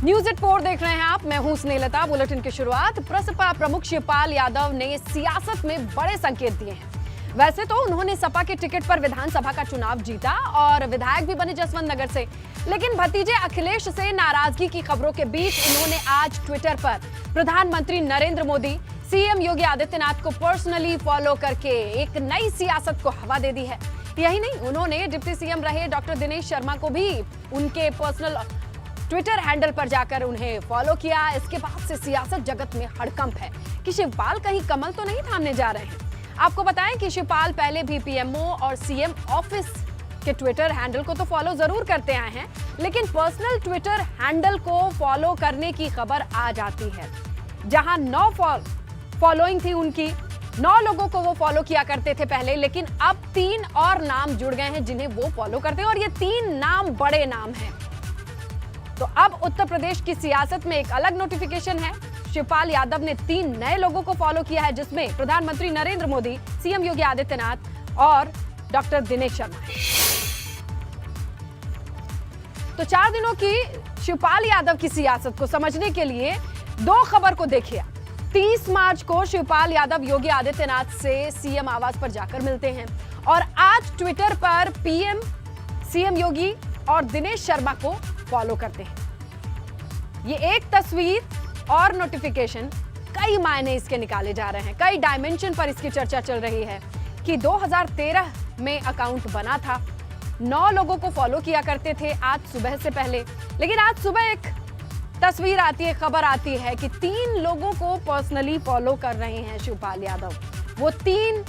News at 4 देख रहे हैं आप। मैं हूं स्नेहलता। बुलेटिन की शुरुआत। प्रसपा प्रमुख शिवपाल यादव ने सियासत में बड़े संकेत दिए हैं। वैसे तो उन्होंने सपा के टिकट पर विधानसभा का चुनाव जीता और विधायक भी बने जसवंत नगर से, लेकिन भतीजे अखिलेश से नाराजगी की खबरों के बीच उन्होंने आज ट्विटर पर प्रधानमंत्री नरेंद्र मोदी, सीएम योगी आदित्यनाथ को पर्सनली फॉलो करके एक नई सियासत को हवा दे दी है। यही नहीं, उन्होंने डिप्टी सीएम रहे डॉक्टर दिनेश शर्मा को भी उनके पर्सनल ट्विटर हैंडल पर जाकर उन्हें फॉलो किया। इसके बाद से सियासत जगत में हड़कंप है कि शिवपाल कहीं कमल तो नहीं थामने जा रहे हैं। आपको बताएं कि शिवपाल पहले भी पीएमओ और सीएम ऑफिस के ट्विटर हैंडल को तो फॉलो जरूर करते आए हैं, लेकिन पर्सनल ट्विटर हैंडल को फॉलो करने की खबर आ जाती है। जहां 9 फॉलोइंग थी उनकी, 9 लोगों को वो फॉलो किया करते थे पहले, लेकिन अब 3 और नाम जुड़ गए हैं जिन्हें वो फॉलो करते हैं, और ये 3 नाम बड़े नाम हैं। तो अब उत्तर प्रदेश की सियासत में एक अलग नोटिफिकेशन है। शिवपाल यादव ने 3 नए लोगों को फॉलो किया है, जिसमें प्रधानमंत्री नरेंद्र मोदी, सीएम योगी आदित्यनाथ और डॉक्टर दिनेश शर्मा है। तो 4 दिनों की शिवपाल यादव की सियासत को समझने के लिए 2 खबर को देखिए। 30 मार्च को शिवपाल यादव योगी आदित्यनाथ से सीएम आवास पर जाकर मिलते हैं और आज ट्विटर पर पीएम, सीएम योगी और दिनेश शर्मा को फॉलो करते हैं। ये एक तस्वीर और नोटिफिकेशन कई मायने इसके निकाले जा रहे हैं। कई डायमेंशन पर इसकी चर्चा चल रही है कि 2013 में अकाउंट बना था, 9 लोगों को फॉलो किया करते थे आज सुबह से पहले, लेकिन आज सुबह एक तस्वीर आती है, खबर आती है कि 3 लोगों को पर्सनली फॉलो कर रहे हैं शिवपाल यादव। वो 3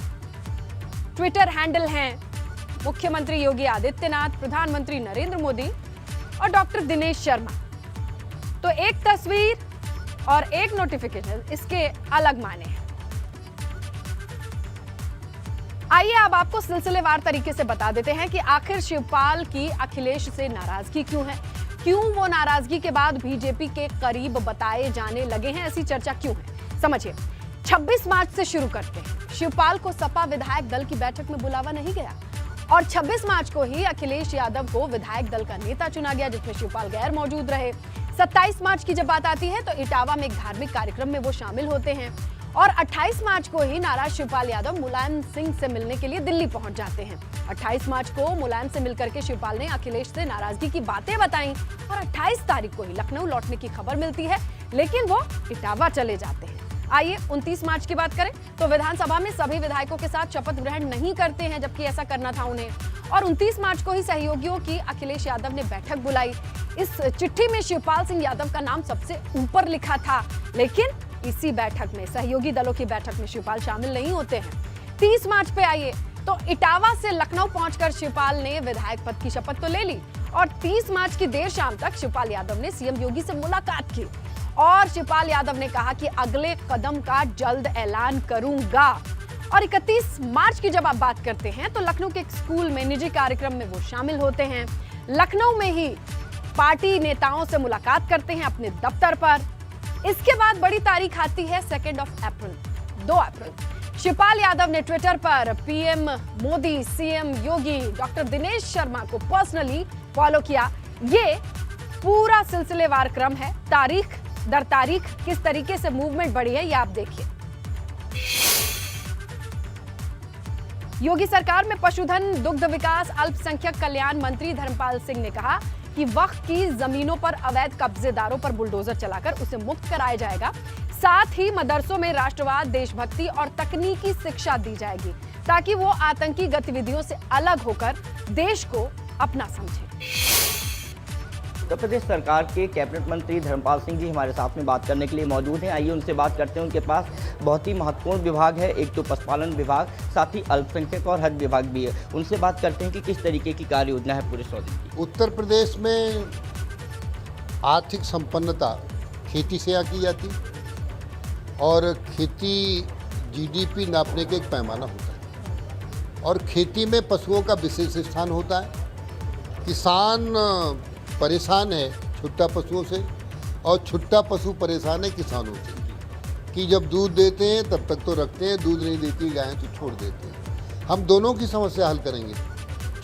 ट्विटर हैंडल हैं मुख्यमंत्री योगी आदित्यनाथ, प्रधानमंत्री नरेंद्र मोदी और डॉक्टर दिनेश शर्मा। तो एक तस्वीर और एक नोटिफिकेशन, इसके अलग माने हैं। आइए अब आपको सिलसिलेवार तरीके से बता देते हैं कि आखिर शिवपाल की अखिलेश से नाराजगी क्यों है, क्यों वो नाराजगी के बाद बीजेपी के करीब बताए जाने लगे हैं, ऐसी चर्चा क्यों है, समझिए। 26 मार्च से शुरू करते हैं। शिवपाल को सपा विधायक दल की बैठक में बुलावा नहीं गया और 26 मार्च को ही अखिलेश यादव को विधायक दल का नेता चुना गया, जिसमें शिवपाल गैर मौजूद रहे। 27 मार्च की जब बात आती है तो इटावा में एक धार्मिक कार्यक्रम में वो शामिल होते हैं और 28 मार्च को ही नाराज शिवपाल यादव मुलायम सिंह से मिलने के लिए दिल्ली पहुंच जाते हैं। 28 मार्च को मुलायम से मिलकर के शिवपाल ने अखिलेश से नाराजगी की बातें बताई और 28 तारीख को ही लखनऊ लौटने की खबर मिलती है, लेकिन वो इटावा चले जाते हैं। आइए 29 मार्च की बात करें तो विधानसभा में सभी विधायकों के साथ शपथ ग्रहण नहीं करते हैं, जबकि ऐसा करना था उन्हें, और 29 मार्च को ही सहयोगियों की अखिलेश यादव ने बैठक बुलाई। इस चिट्ठी में शिवपाल सिंह यादव का नाम सबसे ऊपर लिखा था, लेकिन इसी बैठक में, सहयोगी दलों की बैठक में शिवपाल शामिल नहीं होते हैं। 30 मार्च पे आइए तो इटावा से लखनऊ पहुंचकर शिवपाल ने विधायक पद की शपथ तो ले ली और 30 मार्च की देर शाम तक शिवपाल यादव ने सीएम योगी से मुलाकात की और शिवपाल यादव ने कहा कि अगले कदम का जल्द ऐलान करूंगा। और 31 मार्च की जब आप बात करते हैं तो लखनऊ के एक स्कूल में निजी कार्यक्रम में वो शामिल होते हैं। लखनऊ में ही पार्टी नेताओं से मुलाकात करते हैं अपने दफ्तर पर। इसके बाद बड़ी तारीख आती है 2 अप्रैल, 2 अप्रैल। शिवपाल यादव ने ट्विटर पर पीएम मोदी, सीएम योगी, डॉक्टर दिनेश शर्मा को पर्सनली फॉलो किया। ये पूरा सिलसिलेवार क्रम है, तारीख दर तारीख किस तरीके से मूवमेंट बढ़ी है ये आप देखिए। योगी सरकार में पशुधन, दुग्ध विकास, अल्पसंख्यक कल्याण मंत्री धर्मपाल सिंह ने कहा कि वक्त की जमीनों पर अवैध कब्जेदारों पर बुलडोजर चलाकर उसे मुक्त कराया जाएगा। साथ ही मदरसों में राष्ट्रवाद, देशभक्ति और तकनीकी शिक्षा दी जाएगी ताकि वो आतंकी गतिविधियों से अलग होकर देश को अपना समझे। उत्तर प्रदेश सरकार के कैबिनेट मंत्री धर्मपाल सिंह जी हमारे साथ में बात करने के लिए मौजूद हैं। आइए उनसे बात करते हैं। उनके पास बहुत ही महत्वपूर्ण विभाग है, एक तो पशुपालन विभाग, साथ ही अल्पसंख्यक और हज विभाग भी है। उनसे बात करते हैं कि किस तरीके की कार्य योजना है पूरे 100 दिन की। उत्तर प्रदेश में आर्थिक संपन्नता खेती से की जाती और खेती जीडीपी नापने का एक पैमाना होता है और खेती में पशुओं का विशेष स्थान होता है। किसान परेशान है छुट्टा पशुओं से और छुट्टा पशु परेशान है किसानों से कि जब दूध देते हैं तब तक तो रखते हैं, दूध नहीं देती गायें तो छोड़ देते हैं। हम दोनों की समस्या हल करेंगे।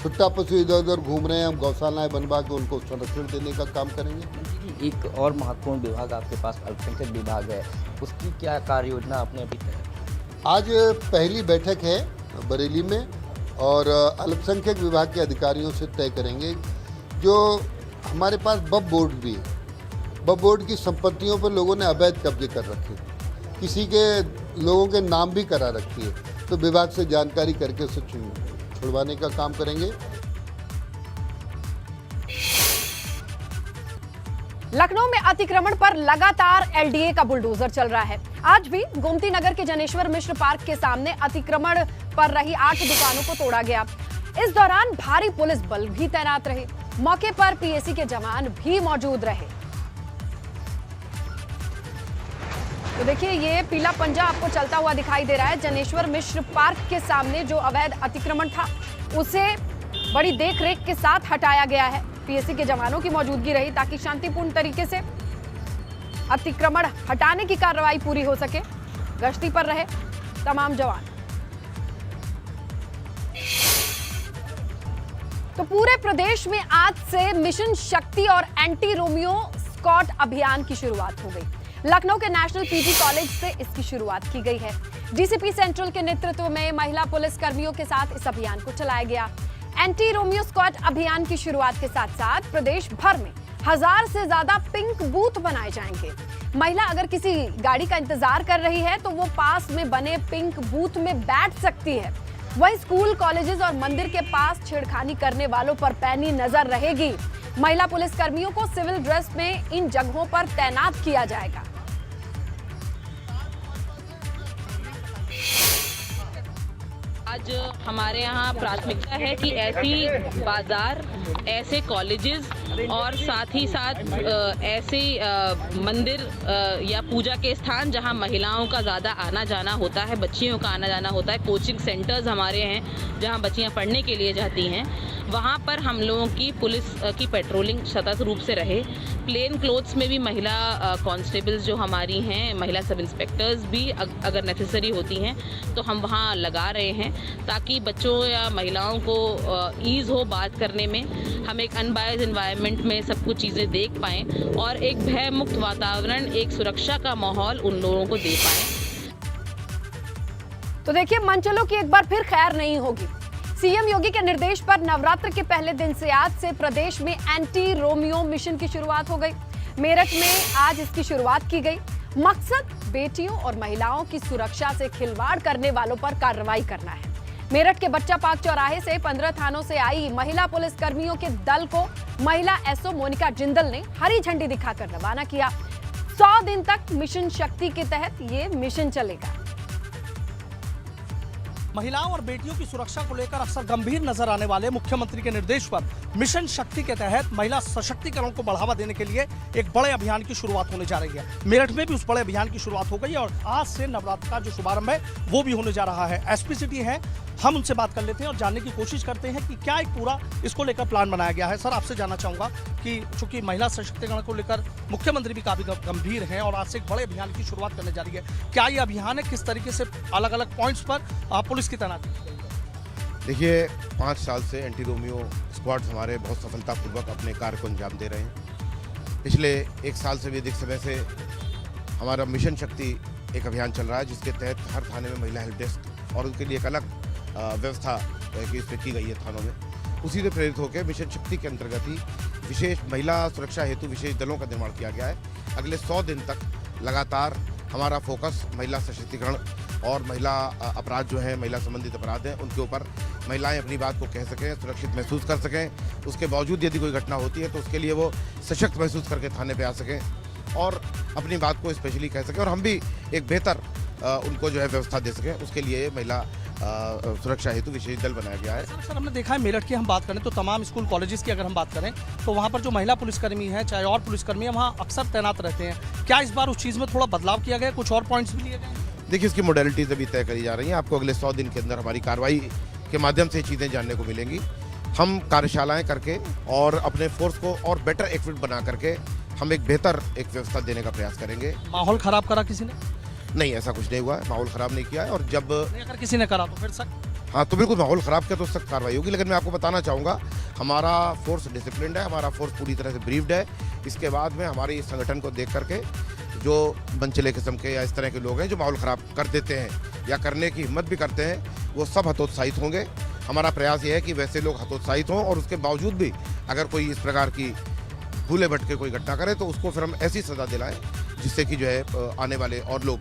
छुट्टा पशु इधर उधर घूम रहे हैं, हम गौशालाएं बनवा के उनको संरक्षण देने का काम करेंगे। एक और महत्वपूर्ण विभाग आपके पास अल्पसंख्यक विभाग है, उसकी क्या कार्य योजना आपने अभी तक? आज पहली बैठक है बरेली में और अल्पसंख्यक विभाग के अधिकारियों से तय करेंगे। जो हमारे पास वक्फ बोर्ड भी है, वक्फ बोर्ड की संपत्तियों पर लोगों ने अवैध कब्जे कर रखे, किसी के लोगों के नाम भी करा रखी है, तो विभाग से जानकारी करके उसे छुड़वाने का काम करेंगे। लखनऊ में अतिक्रमण पर लगातार एलडीए का बुलडोजर चल रहा है। आज भी गोमती नगर के जनेश्वर मिश्र पार्क के सामने अतिक्रमण पर रही 8 दुकानों को तोड़ा गया। इस दौरान भारी पुलिस बल भी तैनात रहे। मौके पर पीएसी के जवान भी मौजूद रहे। तो देखिए, ये पीला पंजा आपको चलता हुआ दिखाई दे रहा है। जनेश्वर मिश्र पार्क के सामने जो अवैध अतिक्रमण था, उसे बड़ी देखरेख के साथ हटाया गया है। पीएसी के जवानों की मौजूदगी रही ताकि शांतिपूर्ण तरीके से अतिक्रमण हटाने की कार्रवाई पूरी हो सके। गश्ती पर रहे तमाम जवान। तो पूरे प्रदेश में आज से मिशन शक्ति और एंटी रोमियो स्क्वाड अभियान की शुरुआत हो गई। लखनऊ के नेशनल पीजी कॉलेज से इसकी शुरुआत की गई है। डीसीपी सेंट्रल के नेतृत्व में महिला पुलिस कर्मियों के साथ इस अभियान को चलाया गया। एंटी रोमियो स्क्वाड अभियान की शुरुआत के साथ साथ प्रदेश भर में 1000 से ज्यादा पिंक बूथ बनाए जाएंगे। महिला अगर किसी गाड़ी का इंतजार कर रही है तो वो पास में बने पिंक बूथ में बैठ सकती है। वहीं स्कूल, कॉलेजेस और मंदिर के पास छेड़खानी करने वालों पर पैनी नजर रहेगी। महिला पुलिस कर्मियों को सिविल ड्रेस में इन जगहों पर तैनात किया जाएगा। आज हमारे यहाँ प्राथमिकता है कि ऐसी बाजार, ऐसे कॉलेजेस और साथ ही साथ ऐसे मंदिर या पूजा के स्थान जहाँ महिलाओं का ज़्यादा आना जाना होता है, बच्चियों का आना जाना होता है, कोचिंग सेंटर्स हमारे हैं जहाँ बच्चियाँ पढ़ने के लिए जाती हैं, वहाँ पर हम लोगों की पुलिस की पेट्रोलिंग सतत रूप से रहे। प्लेन क्लोथ्स में भी महिला कांस्टेबल्स जो हमारी हैं, महिला सब इंस्पेक्टर्स भी अगर नेसेसरी होती हैं तो हम वहाँ लगा रहे हैं ताकि बच्चों या महिलाओं को ईज़ हो बात करने में। हम एक अनबायस्ड एनवायरनमेंट में सब कुछ चीज़ें देख पाएँ और एक भय मुक्त वातावरण, एक सुरक्षा का माहौल उन लोगों को दे पाएँ। तो देखिए, मनचलों की एक बार फिर खैर नहीं होगी। सीएम योगी के निर्देश पर नवरात्र के पहले दिन से आज से प्रदेश में एंटी रोमियो मिशन की शुरुआत हो गई। मेरठ में आज इसकी शुरुआत की गई। मकसद बेटियों और महिलाओं की सुरक्षा से खिलवाड़ करने वालों पर कार्रवाई करना है। मेरठ के बच्चा पार्क चौराहे से 15 थानों से आई महिला पुलिस कर्मियों के दल को महिला एसओ मोनिका जिंदल ने हरी झंडी दिखाकर रवाना किया। 100 दिन तक मिशन शक्ति के तहत ये मिशन चलेगा। महिलाओं और बेटियों की सुरक्षा को लेकर अक्सर गंभीर नजर आने वाले मुख्यमंत्री के निर्देश पर मिशन शक्ति के तहत महिला सशक्तिकरण को बढ़ावा देने के लिए एक बड़े अभियान की शुरुआत होने जा रही है। मेरठ में भी उस बड़े अभियान की शुरुआत हो गई और आज से नवरात्र का जो शुभारंभ है वो भी होने जा रहा है। एसपी सिटी है, हम उनसे बात कर लेते हैं और जानने की कोशिश करते हैं कि क्या एक पूरा इसको लेकर प्लान बनाया गया है। सर, आपसे जानना चाहूंगा कि चूंकि महिला सशक्तिकरण को लेकर मुख्यमंत्री भी काफी गंभीर हैं और आज से एक बड़े अभियान की शुरुआत करने जा रही है, क्या ये अभियान है, किस तरीके से अलग अलग पॉइंट्स पर पुलिस की तैनाती? देखिए, 5 साल से एंटी रोमियो स्क्वाड हमारे बहुत सफलतापूर्वक अपने कार्य को अंजाम दे रहे हैं। पिछले 1 साल से भी अधिक समय से हमारा मिशन शक्ति एक अभियान चल रहा है जिसके तहत हर थाने में महिला हेल्प डेस्क और उनके लिए एक अलग व्यवस्था इस पर की गई है थानों में। उसी से प्रेरित होकर मिशन शक्ति के अंतर्गत ही विशेष महिला सुरक्षा हेतु विशेष दलों का निर्माण किया गया है। अगले 100 दिन तक लगातार हमारा फोकस महिला सशक्तिकरण और महिला अपराध जो है, महिला संबंधित अपराध हैं, उनके ऊपर महिलाएं अपनी बात को कह सकें, सुरक्षित महसूस कर सकें। उसके बावजूद यदि कोई घटना होती है तो उसके लिए वो सशक्त महसूस करके थाने पे आ सकें और अपनी बात को स्पेशली कह सकें और हम भी एक बेहतर उनको जो है व्यवस्था दे सकें। उसके लिए महिला सुरक्षा हेतु विशेष दल बनाया गया है। सर, हमने देखा है मेरठ की हम बात करें तो तमाम स्कूल कॉलेजेस की अगर हम बात करें तो वहाँ पर जो महिला पुलिसकर्मी हैं, चाहे और पुलिसकर्मी हैं, वहाँ अक्सर तैनात रहते हैं। क्या इस बार उस चीज़ में थोड़ा बदलाव किया गया, कुछ और पॉइंट्स भी लिए गए? देखिए, इसकी मोडेलिटीज अभी तय करी जा रही हैं। आपको अगले 100 दिन के अंदर हमारी कार्रवाई के माध्यम से चीज़ें जानने को मिलेंगी। हम कार्यशालाएं करके और अपने फोर्स को और बेटर इक्विप्ड बना करके हम एक बेहतर एक व्यवस्था देने का प्रयास करेंगे। माहौल खराब करा किसी ने? नहीं, ऐसा कुछ नहीं हुआ है, माहौल खराब नहीं किया है। और जब अगर किसी ने करा तो फिर सर हाँ, तो बिल्कुल माहौल ख़राब किया तो सख्त कार्रवाई होगी। लेकिन मैं आपको बताना चाहूँगा, हमारा फोर्स डिसिप्लिन्ड है, हमारा फोर्स पूरी तरह से ब्रीफ्ड है। इसके बाद में हमारे इस संगठन को देख करके जो मनचले किस्म के या इस तरह के लोग हैं जो माहौल ख़राब कर देते हैं या करने की हिम्मत भी करते हैं, वो सब हतोत्साहित होंगे। हमारा प्रयास ये है कि वैसे लोग हतोत्साहित हों और उसके बावजूद भी अगर कोई इस प्रकार की भूले भटके कोई घटना करे तो उसको फिर हम ऐसी सज़ा दिलाएं जिससे कि जो है आने वाले और लोग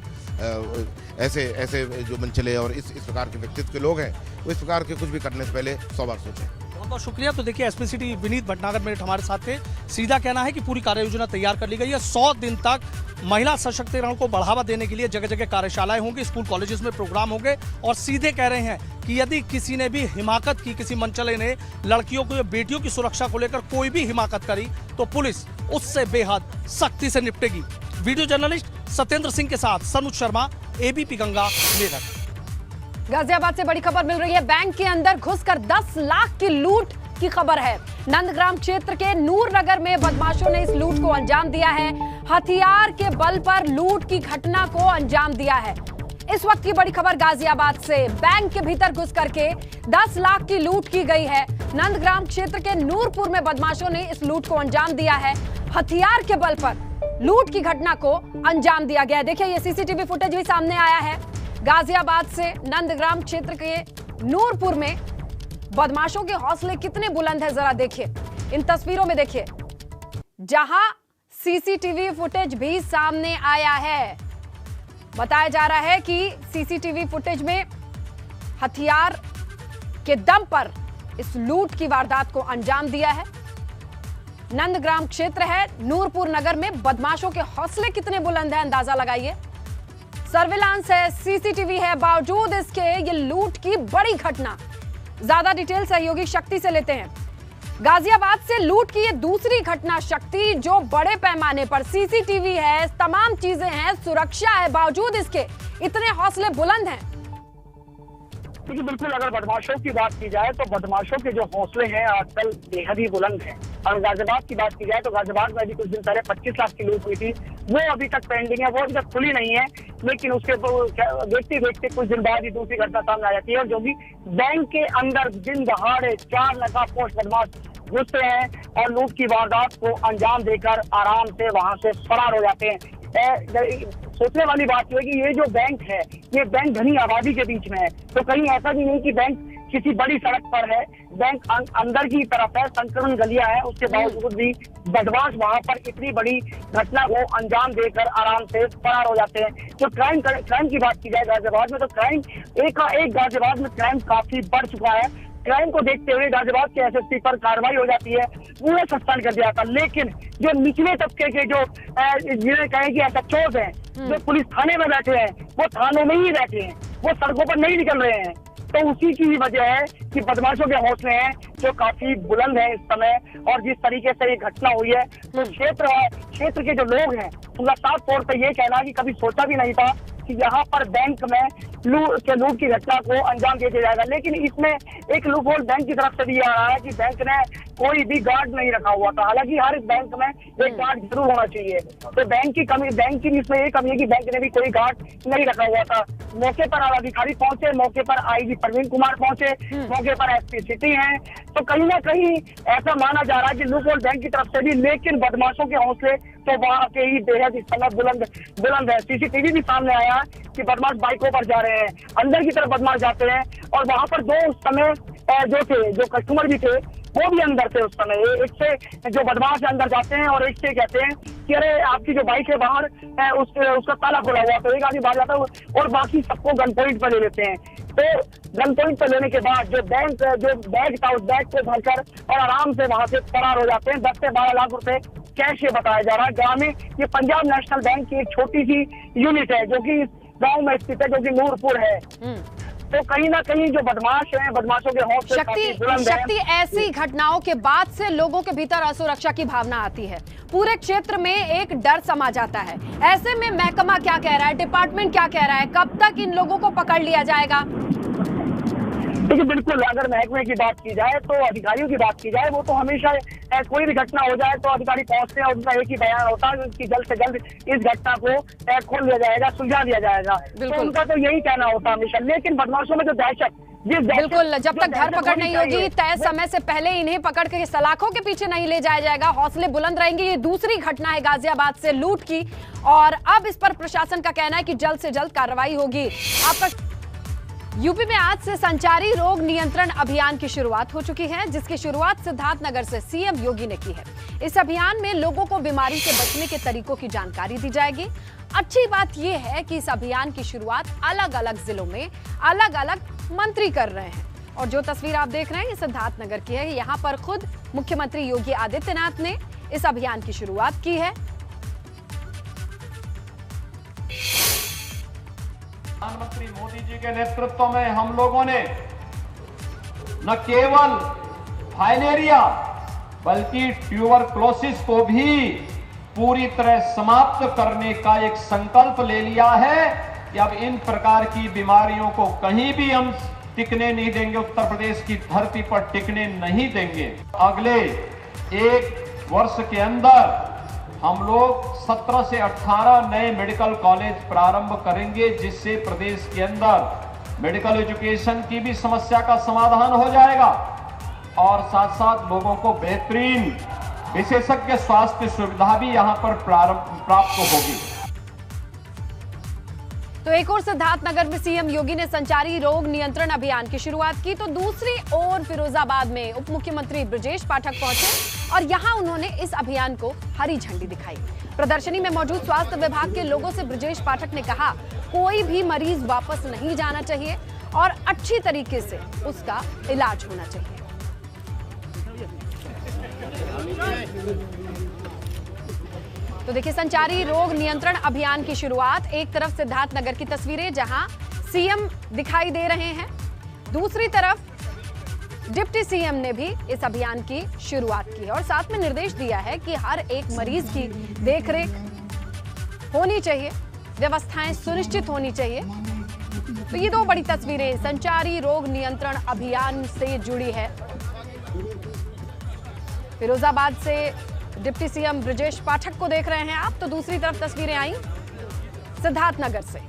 ऐसे जो मनचले और इस प्रकार के व्यक्तित्व के लोग हैं वो इस प्रकार के कुछ भी करने से पहले 100 बार सोचें। बहुत बहुत शुक्रिया। तो देखिए, एसपी सिटी विनीत भटनागर मेरठ हमारे साथ थे। सीधा कहना है कि पूरी कार्य योजना तैयार कर ली गई है। 100 दिन तक महिला सशक्तिकरण को बढ़ावा देने के लिए जगह जगह कार्यशालाएं होंगी, स्कूल कॉलेजेस में प्रोग्राम होंगे और सीधे कह रहे हैं कि यदि किसी ने भी हिमाकत की, किसी मनचले ने लड़कियों को या बेटियों की सुरक्षा को लेकर कोई भी हिमाकत करी तो पुलिस उससे बेहद सख्ती से निपटेगी। वीडियो जर्नलिस्ट सत्येंद्र सिंह के साथ सनुज शर्मा, एबीपी गंगा, मेरठ। गाजियाबाद से बड़ी खबर मिल रही है। बैंक के अंदर घुसकर 10 लाख की लूट की खबर है। नंदग्राम क्षेत्र के नूरनगर में बदमाशों ने इस लूट को अंजाम दिया है। हथियार के बल पर लूट की घटना को अंजाम दिया है। इस वक्त की बड़ी खबर गाजियाबाद से। बैंक के भीतर घुस करके 10 लाख की लूट की गई है। नंदग्राम क्षेत्र के नूरपुर में बदमाशों ने इस लूट को अंजाम दिया है। हथियार के बल पर लूट की घटना को अंजाम दिया गया। देखिए, ये सीसीटीवी फुटेज भी सामने आया है। गाजियाबाद से नंदग्राम क्षेत्र के नूरपुर में बदमाशों के हौसले कितने बुलंद है, जरा देखिए इन तस्वीरों में। देखिए, जहां सीसीटीवी फुटेज भी सामने आया है, बताया जा रहा है कि सीसीटीवी फुटेज में हथियार के दम पर इस लूट की वारदात को अंजाम दिया है। नंदग्राम क्षेत्र है, नूरपुर नगर में बदमाशों के हौसले कितने बुलंद हैं, अंदाजा लगाइए। सर्विलांस है, सीसीटीवी है, बावजूद इसके ये लूट की बड़ी घटना। ज्यादा डिटेल सहयोगी शक्ति से लेते हैं। गाजियाबाद से लूट की ये दूसरी घटना शक्ति, जो बड़े पैमाने पर सीसीटीवी है, तमाम चीजें हैं, सुरक्षा है, बावजूद इसके इतने हौसले बुलंद हैं। क्योंकि बिल्कुल अगर बदमाशों की बात की जाए तो बदमाशों के जो हौसले हैं आजकल बेहद ही बुलंद हैं। और गाजियाबाद की बात की जाए तो गाजियाबाद में अभी कुछ दिन पहले 25 लाख की लूट हुई थी, वो अभी तक पेंडिंग है, वो अभी तक खुली नहीं है। लेकिन उसके देखते देखते कुछ दिन बाद ही दूसरी घटना सामने आ जाती है, और जो भी बैंक के अंदर दिन दहाड़े 4 नकाबपोश बदमाश घुसते हैं और लूट की वारदात को अंजाम देकर आराम से वहां से फरार हो जाते हैं। सोचने वाली बात यह है कि ये जो बैंक है, ये बैंक घनी आबादी के बीच में है, तो कहीं ऐसा भी नहीं कि बैंक किसी बड़ी सड़क पर है। बैंक अंदर की तरफ है, संक्रमण गलियां है, उसके बावजूद भी बदमाश वहां पर इतनी बड़ी घटना को अंजाम देकर आराम से फरार हो जाते हैं। जो क्राइम की बात की जाए गाजियाबाद में, तो क्राइम एक गाजियाबाद में क्राइम काफी बढ़ चुका है। क्राइम को देखते हुए गाजियाबाद के एसएसपी पर कार्रवाई हो जाती है, पूरा सस्पेंड कर दिया था। लेकिन जो निचले तबके के जो जिन्हें कहें कि एसएचओज हैं, जो पुलिस थाने में बैठे हैं, वो थानों में ही बैठे हैं, वो सड़कों पर नहीं निकल रहे हैं। तो उसी की वजह है कि बदमाशों के हौसले हैं जो काफी बुलंद हैं इस समय। और जिस तरीके से ये घटना हुई है, तो क्षेत्र के जो लोग हैं उनका साफ तौर पर ये कहना कि कभी सोचा भी नहीं था कि यहाँ पर बैंक में लूट की घटना को अंजाम दे दिया जाएगा। लेकिन इसमें एक लूपहोल बैंक की तरफ से भी आ रहा है कि बैंक ने कोई भी गार्ड नहीं रखा हुआ था। हालांकि हर बैंक में एक गार्ड जरूर होना चाहिए, तो बैंक की इसमें ये कमी है कि बैंक ने भी कोई गार्ड नहीं रखा हुआ था। मौके पर अधिकारी पहुंचे, मौके पर आईजी प्रवीण कुमार पहुंचे, मौके पर एसपी सिटी हैं। तो कहीं ना कहीं ऐसा माना जा रहा है कि लूपहोल बैंक की तरफ से भी, लेकिन बदमाशों के हौसले तो वहां के ही बेहद इस समय बुलंद है। सीसीटीवी भी सामने आया कि बदमाश बाइकों पर जा रहे हैं, अंदर की तरफ बदमाश जाते हैं, और वहां पर दो उस समय जो कस्टमर भी थे वो भी अंदर थे। उस समय एक से जो बदमाश अंदर जाते हैं और एक से कहते हैं कि अरे आपकी जो बाइक है बाहर उसका ताला खुला हुआ, तो एक आदमी बाहर जाता है और बाकी सबको गन पॉइंट पर ले लेते हैं। तो गन पॉइंट पर लेने के बाद जो बैग था उस बैग को भरकर और आराम से वहां से फरार हो जाते हैं। 10 से 12 लाख रुपए कैश ये बताया जा रहा है। गाँव में ये पंजाब नेशनल बैंक की एक छोटी सी यूनिट है जो कि गाँव में स्थित है, जो कि नूरपुर है। तो कहीं ना कहीं जो बदमाश हैं, बदमाशों के हौसले काफी बुलंद हैं। शक्ति, ऐसी घटनाओं के बाद से लोगों के भीतर असुरक्षा की भावना आती है, पूरे क्षेत्र में एक डर समा जाता है। ऐसे में महकमा क्या कह रहा है, डिपार्टमेंट क्या कह रहा है, कब तक इन लोगों को पकड़ लिया जाएगा? देखिए, बिल्कुल अगर महकमे की बात की जाए तो अधिकारियों की बात की जाए, वो तो हमेशा कोई भी घटना हो जाए तो अधिकारी पहुंचते हैं और उनका एक ही बयान होता है कि जल्द से जल्द इस घटना को खोल लिया जाएगा, सुलझा दिया जाएगा। तो उनका तो यही कहना होता है हमेशा। लेकिन बदमाशों में जो दहशत बिल्कुल, जब तक धरपकड़ नहीं होगी, तय समय से पहले इन्हें पकड़ के सलाखों के पीछे नहीं ले जाया जाएगा, हौसले बुलंद रहेंगे। ये दूसरी घटना है गाजियाबाद से लूट की, और अब इस पर प्रशासन का कहना है कि जल्द से जल्द कार्रवाई होगी। आपका यूपी में आज से संचारी रोग नियंत्रण अभियान की शुरुआत हो चुकी है, जिसकी शुरुआत सिद्धार्थनगर से सीएम योगी ने की है। इस अभियान में लोगों को बीमारी से बचने के तरीकों की जानकारी दी जाएगी। अच्छी बात यह है कि इस अभियान की शुरुआत अलग अलग जिलों में अलग अलग मंत्री कर रहे हैं, और जो तस्वीर आप देख रहे हैं ये सिद्धार्थनगर की है। यहाँ पर खुद मुख्यमंत्री योगी आदित्यनाथ ने इस अभियान की शुरुआत की है। प्रधानमंत्री मोदी जी के नेतृत्व में हम लोगों ने न केवल फाइलेरिया बल्कि ट्यूबरक्लोसिस को भी पूरी तरह समाप्त करने का एक संकल्प ले लिया है कि अब इन प्रकार की बीमारियों को कहीं भी हम टिकने नहीं देंगे, उत्तर प्रदेश की धरती पर टिकने नहीं देंगे। अगले एक वर्ष के अंदर हम लोग 17 से 18 नए मेडिकल कॉलेज प्रारंभ करेंगे, जिससे प्रदेश के अंदर मेडिकल एजुकेशन की भी समस्या का समाधान हो जाएगा और साथ साथ लोगों को बेहतरीन विशेषज्ञ स्वास्थ्य सुविधा भी यहां पर प्राप्त होगी। तो एक और सिद्धार्थनगर में सीएम योगी ने संचारी रोग नियंत्रण अभियान की शुरुआत की, तो दूसरी ओर फिरोजाबाद में उप मुख्यमंत्री ब्रजेश पाठक पहुंचे और यहां उन्होंने इस अभियान को हरी झंडी दिखाई। प्रदर्शनी में मौजूद स्वास्थ्य विभाग के लोगों से ब्रजेश पाठक ने कहा, कोई भी मरीज वापस नहीं जाना चाहिए और अच्छी तरीके से उसका इलाज होना चाहिए। तो देखिए, संचारी रोग नियंत्रण अभियान की शुरुआत, एक तरफ सिद्धार्थनगर की तस्वीरें जहां सीएम दिखाई दे रहे हैं, दूसरी तरफ डिप्टी सीएम ने भी इस अभियान की शुरुआत की है और साथ में निर्देश दिया है कि हर एक मरीज की देखरेख होनी चाहिए, व्यवस्थाएं सुनिश्चित होनी चाहिए। तो ये दो बड़ी तस्वीरें संचारी रोग नियंत्रण अभियान से जुड़ी है। फिरोजाबाद से डिप्टी सीएम ब्रजेश पाठक को देख रहे हैं आप, तो दूसरी तरफ तस्वीरें आई सिद्धार्थनगर से।